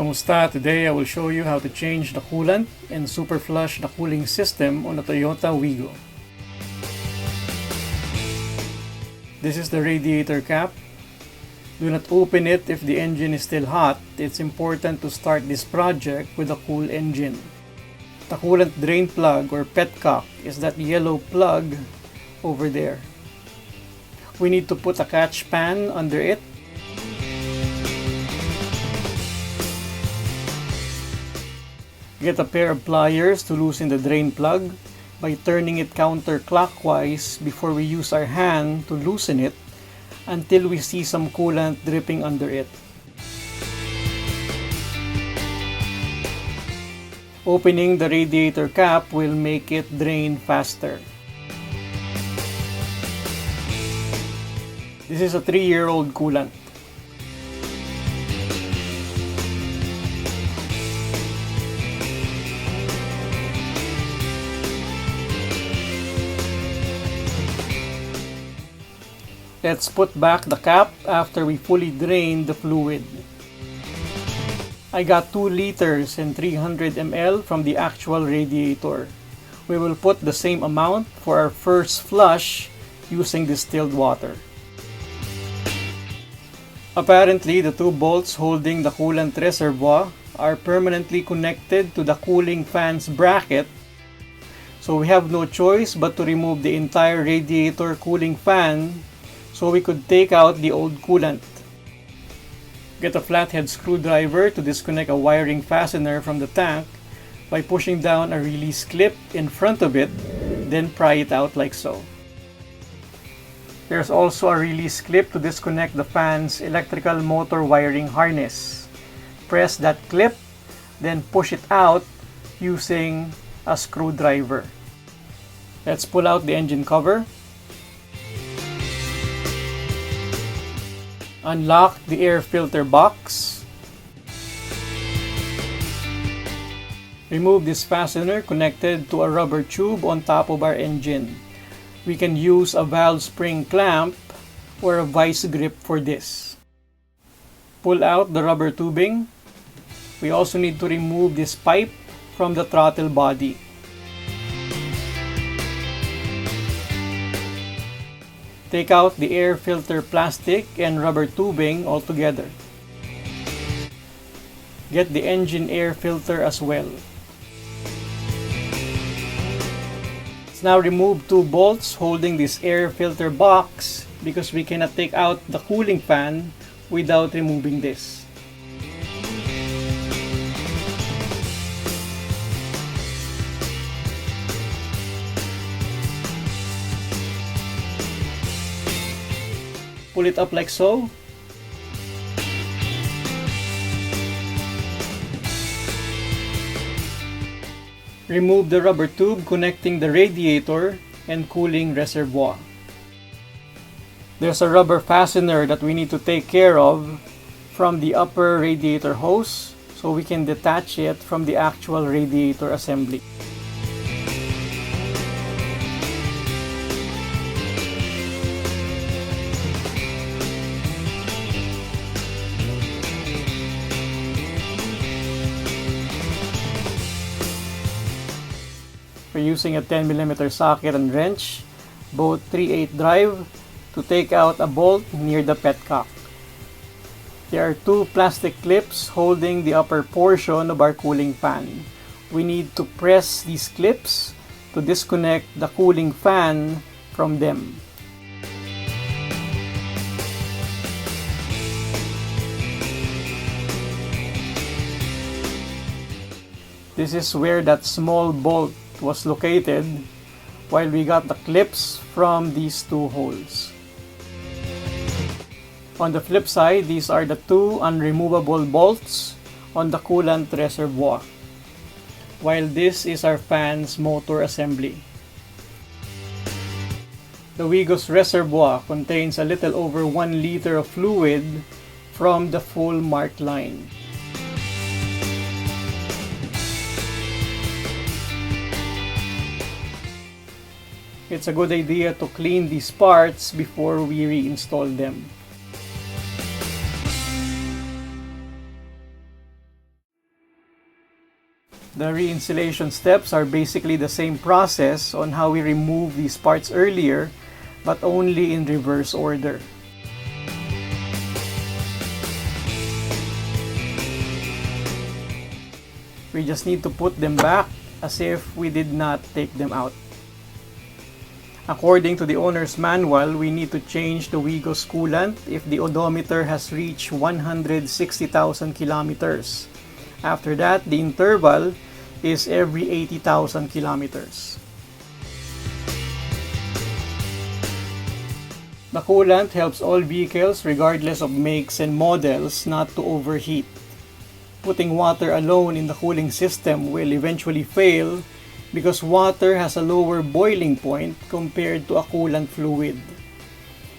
Kamusta? Today I will show you how to change the coolant and super flush the cooling system on the Toyota Wigo. This is the radiator cap. Do not open it if the engine is still hot. It's important to start this project with a cool engine. The coolant drain plug or PETCOCK is that yellow plug over there. We need to put a catch pan under it. Get a pair of pliers to loosen the drain plug by turning it counterclockwise before we use our hand to loosen it until we see some coolant dripping under it. Opening the radiator cap will make it drain faster. This is a 3-year-old coolant. Let's put back the cap after we fully drain the fluid. I got 2 liters and 300 ml from the actual radiator. We will put the same amount for our first flush using distilled water. Apparently, the 2 bolts holding the coolant reservoir are permanently connected to the cooling fan's bracket, so we have no choice but to remove the entire radiator cooling fan so we could take out the old coolant. Get a flathead screwdriver to disconnect a wiring fastener from the tank by pushing down a release clip in front of it, then pry it out like so. There's also a release clip to disconnect the fan's electrical motor wiring harness. Press that clip, then push it out using a screwdriver. Let's pull out the engine cover. Unlock the air filter box. Remove this fastener connected to a rubber tube on top of our engine. We can use a valve spring clamp or a vice grip for this. Pull out the rubber tubing. We also need to remove this pipe from the throttle body. Take out the air filter plastic and rubber tubing altogether. Get the engine air filter as well. Let's now remove 2 bolts holding this air filter box because we cannot take out the cooling fan without removing this. Pull it up like so. Remove the rubber tube connecting the radiator and cooling reservoir. There's a rubber fastener that we need to take care of from the upper radiator hose so we can detach it from the actual radiator assembly. We're using a 10mm socket and wrench, both 3/8 drive, to take out a bolt near the petcock. There are 2 plastic clips holding the upper portion of our cooling fan. We need to press these clips to disconnect the cooling fan from them. This is where that small bolt was located, while we got the clips from these 2 holes. On the flip side, these are the 2 unremovable bolts on the coolant reservoir, while this is our fan's motor assembly. The Wigo's reservoir contains a little over 1 liter of fluid from the full marked line. It's a good idea to clean these parts before we reinstall them. The re-installation steps are basically the same process on how we remove these parts earlier, but only in reverse order. We just need to put them back as if we did not take them out. According to the owner's manual, we need to change the Wigo's coolant if the odometer has reached 160,000 kilometers. After that, the interval is every 80,000 kilometers. The coolant helps all vehicles regardless of makes and models not to overheat. Putting water alone in the cooling system will eventually fail because water has a lower boiling point compared to a coolant fluid.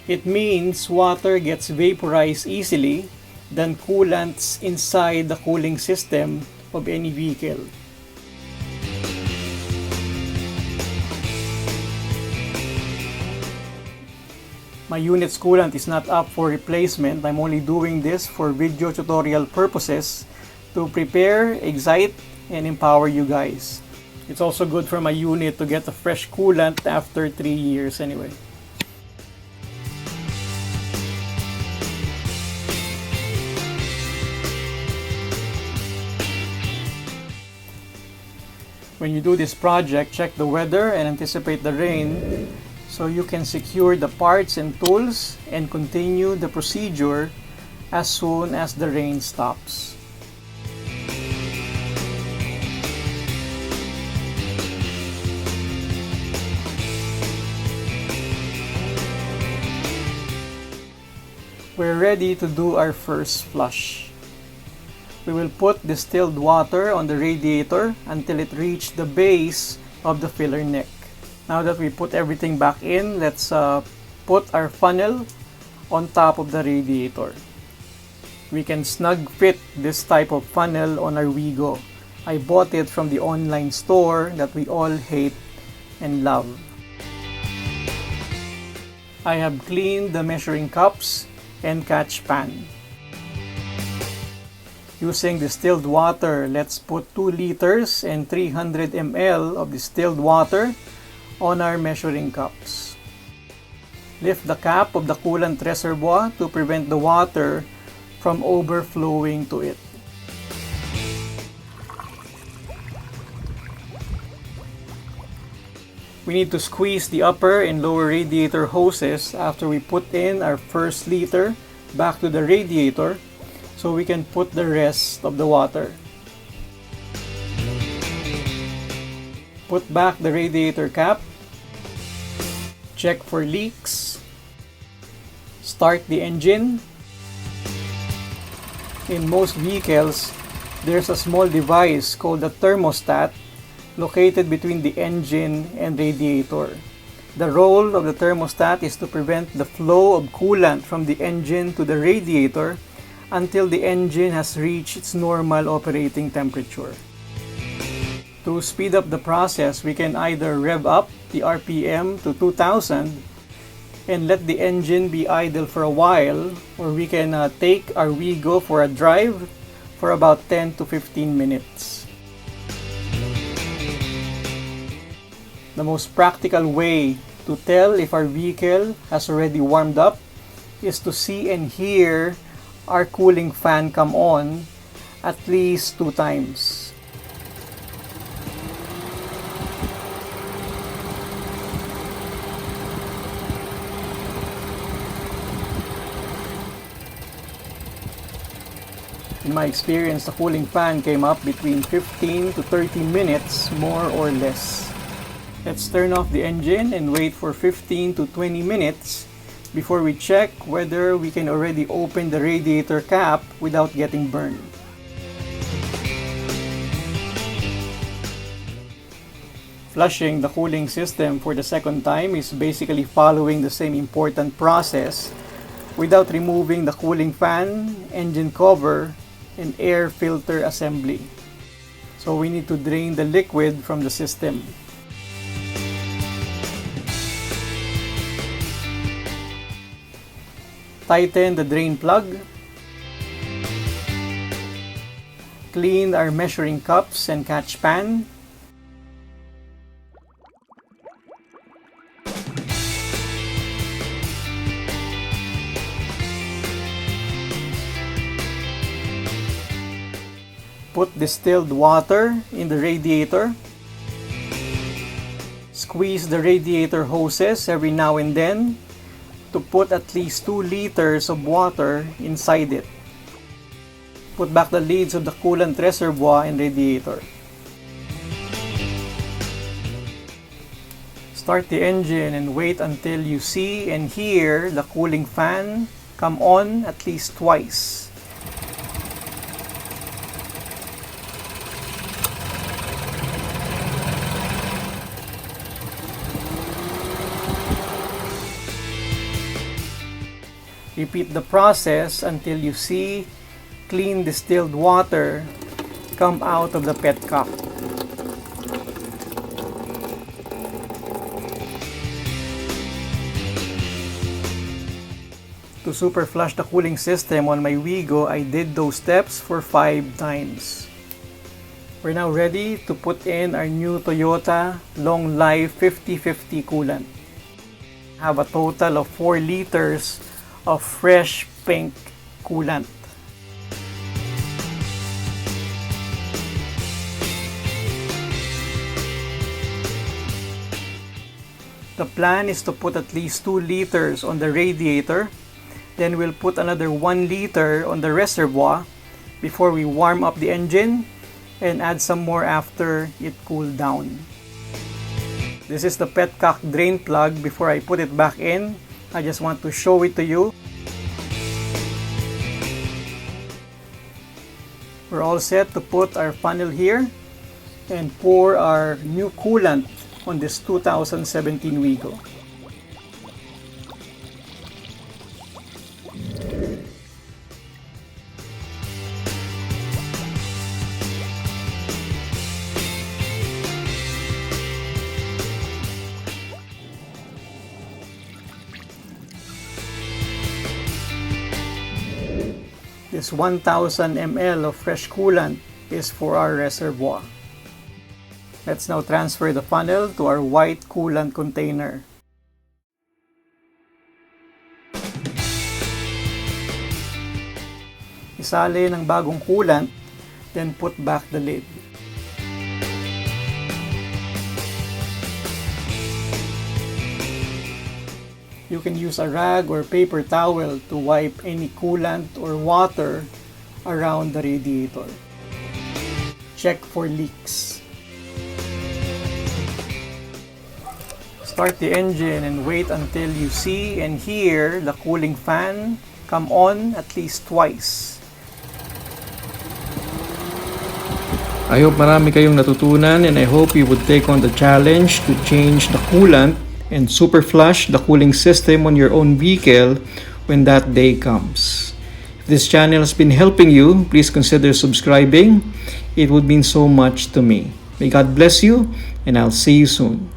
It means water gets vaporized easily than coolants inside the cooling system of any vehicle. My unit's coolant is not up for replacement. I'm only doing this for video tutorial purposes to prepare, excite, and empower you guys. It's also good for my unit to get a fresh coolant after 3 years anyway. When you do this project, check the weather and anticipate the rain so you can secure the parts and tools and continue the procedure as soon as the rain stops. We're ready to do our first flush. We will put distilled water on the radiator until it reaches the base of the filler neck. Now that we put everything back in, let's put our funnel on top of the radiator. We can snug fit this type of funnel on our Wigo. I bought it from the online store that we all hate and love. I have cleaned the measuring cups and catch pan. Using distilled water, let's put 2 liters and 300 ml of distilled water on our measuring cups. Lift the cap of the coolant reservoir to prevent the water from overflowing to it. We need to squeeze the upper and lower radiator hoses after we put in our first liter back to the radiator so we can put the rest of the water. Put back the radiator cap. Check for leaks. Start the engine. In most vehicles, there's a small device called a thermostat located between the engine and radiator. The role of the thermostat is to prevent the flow of coolant from the engine to the radiator until the engine has reached its normal operating temperature. To speed up the process, we can either rev up the RPM to 2000 and let the engine be idle for a while, or we can take our Wigo for a drive for about 10 to 15 minutes. The most practical way to tell if our vehicle has already warmed up is to see and hear our cooling fan come on at least 2 times. In my experience, the cooling fan came up between 15 to 30 minutes, more or less. Let's turn off the engine and wait for 15 to 20 minutes before we check whether we can already open the radiator cap without getting burned. Flushing the cooling system for the second time is basically following the same important process without removing the cooling fan, engine cover, and air filter assembly. So we need to drain the liquid from the system. Tighten the drain plug. clean our measuring cups and catch pan. Put distilled water in the radiator. Squeeze the radiator hoses every now and then to put at least 2 liters of water inside it. Put back the lids of the coolant reservoir and radiator. Start the engine and wait until you see and hear the cooling fan come on at least twice. Repeat the process until you see clean distilled water come out of the petcock. To super flush the cooling system on my Wigo, I did those steps for 5 times. We're now ready to put in our new Toyota Long Life 50/50 coolant. I have a total of 4 liters of fresh pink coolant. The plan is to put at least 2 liters on the radiator, then we'll put another 1 liter on the reservoir before we warm up the engine and add some more after it cooled down. This is the petcock drain plug before I put it back in. I just want to show it to you. We're all set to put our funnel here and pour our new coolant on this 2017 Wigo. This 1000 ml of fresh coolant is for our reservoir. Let's now transfer the funnel to our white coolant container. Isali ng bagong coolant, then put back the lid. You can use a rag or paper towel to wipe any coolant or water around the radiator. Check for leaks. Start the engine and wait until you see and hear the cooling fan come on at least twice. I hope marami kayong natutunan, and I hope you would take on the challenge to change the coolant and super flush the cooling system on your own vehicle when that day comes. If this channel has been helping you, please consider subscribing. It would mean so much to me. May God bless you, and I'll see you soon.